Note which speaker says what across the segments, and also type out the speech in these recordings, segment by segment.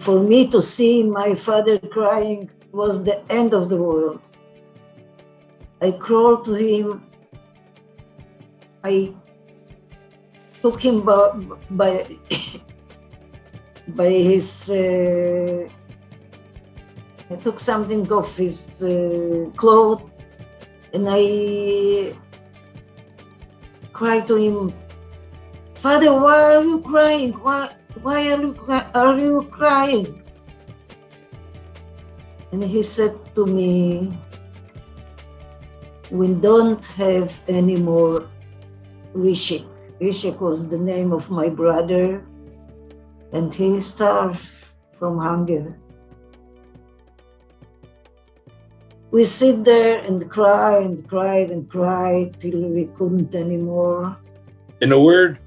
Speaker 1: For me to see my father crying was the end of the world. I crawled to him. I took him by his, I took something off his clothes, and I cried to him, "Father, why are you crying? Why are you crying?" And he said to me, "We don't have any more Rishik." Rishik was the name of my brother, and he starved from hunger. We sit there and cry and cried and cried till we couldn't anymore.
Speaker 2: In a word,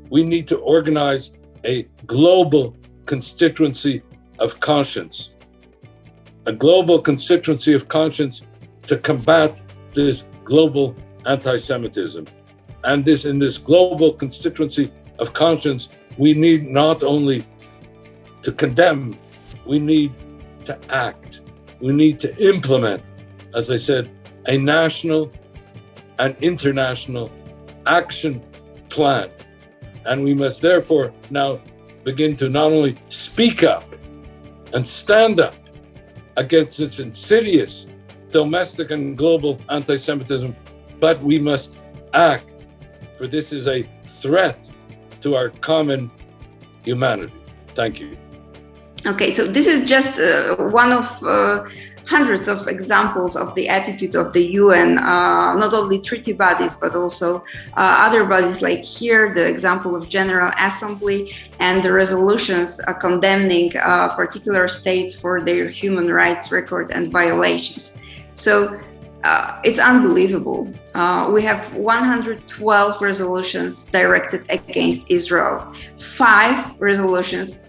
Speaker 2: we need to organize a global constituency of conscience, a global constituency of conscience to combat this global anti-Semitism. And in this global constituency of conscience, we need not only to condemn, we need to act. We need to implement, as I said, a national and international action plan. And we must therefore now begin to not only speak up and stand up against this insidious domestic and global anti-Semitism, but we must act, for this is a threat to our common humanity. Thank you.
Speaker 3: Okay, so this is just one of hundreds of examples of the attitude of the UN, not only treaty bodies, but also other bodies, like here, the example of General Assembly and the resolutions condemning particular states for their human rights record and violations. So it's unbelievable. We have 112 resolutions directed against Israel, 5 resolutions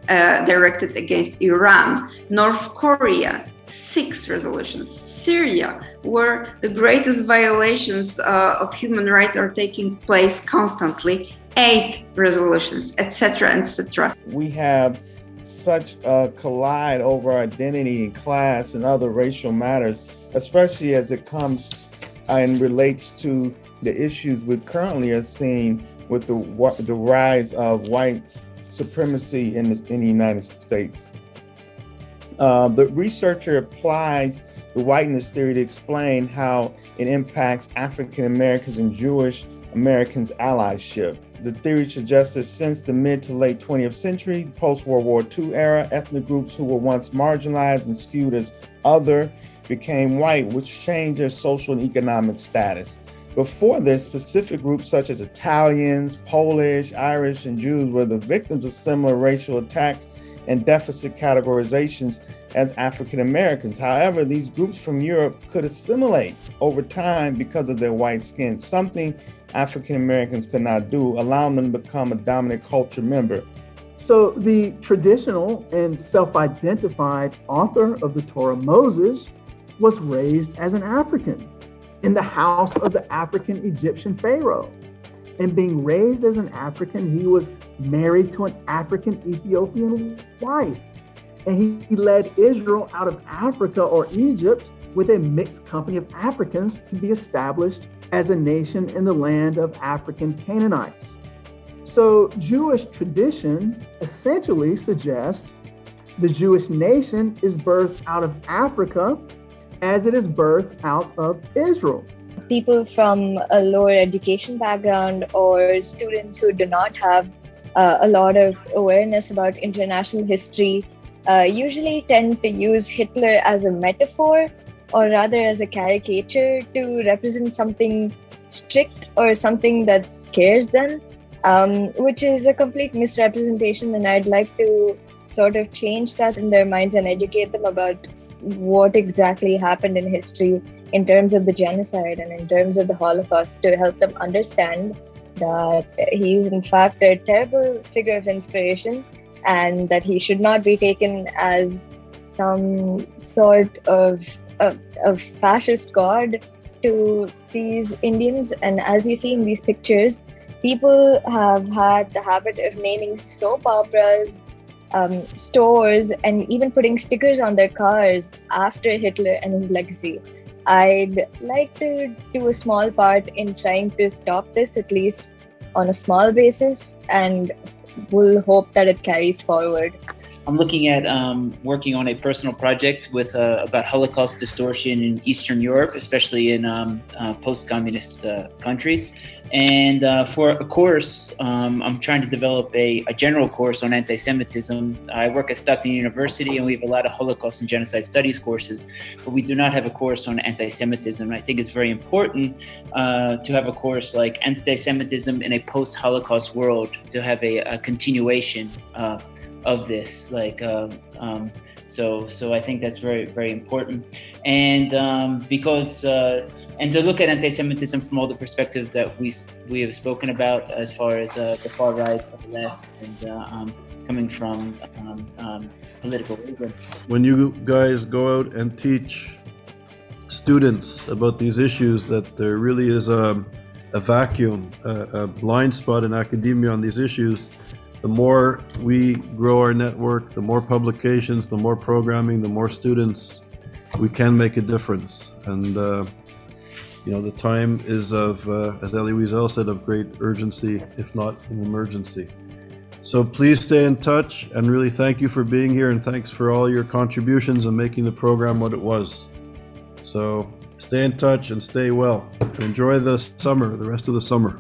Speaker 3: directed against Iran, North Korea, 6 resolutions, Syria, where the greatest violations of human rights are taking place constantly, 8 resolutions, etc., etc.
Speaker 4: We have such a collide over identity and class and other racial matters, especially as it comes and relates to the issues we currently are seeing with the rise of white supremacy in the United States. The researcher applies the whiteness theory to explain how it impacts African Americans and Jewish Americans' allyship. The theory suggests that since the mid to late 20th century, post-World War II era, ethnic groups who were once marginalized and skewed as other became white, which changed their social and economic status. Before this, specific groups such as Italians, Polish, Irish, and Jews were the victims of similar racial attacks and deficit categorizations as African Americans. However, these groups from Europe could assimilate over time because of their white skin, something African Americans could not do, allowing them to become a dominant culture member.
Speaker 5: So the traditional and self-identified author of the Torah, Moses, was raised as an African in the house of the African Egyptian Pharaoh. And being raised as an African, he was married to an African Ethiopian wife. And he led Israel out of Africa or Egypt with a mixed company of Africans to be established as a nation in the land of African Canaanites. So Jewish tradition essentially suggests the Jewish nation is birthed out of Africa as it is birthed out of Israel.
Speaker 6: People from a lower education background or students who do not have a lot of awareness about international history usually tend to use Hitler as a metaphor, or rather as a caricature, to represent something strict or something that scares them, which is a complete misrepresentation. And I'd like to sort of change that in their minds and educate them about what exactly happened in history in terms of the genocide and in terms of the Holocaust, to help them understand that he's in fact a terrible figure of inspiration and that he should not be taken as some sort of fascist god to these Indians. And as you see in these pictures, people have had the habit of naming soap operas stores and even putting stickers on their cars after Hitler and his legacy. I'd like to do a small part in trying to stop this, at least on a small basis, and we'll hope that it carries forward.
Speaker 7: I'm looking at working on a personal project with about Holocaust distortion in Eastern Europe, especially in post-communist countries. And for a course, I'm trying to develop a general course on anti-Semitism. I work at Stockton University, and we have a lot of Holocaust and genocide studies courses, but we do not have a course on anti-Semitism. I think it's very important to have a course like anti-Semitism in a post-Holocaust world, to have a continuation of this, so I think that's very, very important, and because and to look at anti-Semitism from all the perspectives that we have spoken about, as far as the far right, the left, and coming from political reason.
Speaker 8: When you guys go out and teach students about these issues, that there really is a vacuum, a blind spot in academia on these issues. The more we grow our network, the more publications, the more programming, the more students, we can make a difference. And the time is of, as Elie Wiesel said, of great urgency, if not an emergency. So please stay in touch, and really thank you for being here, and thanks for all your contributions and making the program what it was. So stay in touch and stay well. And enjoy the summer, the rest of the summer.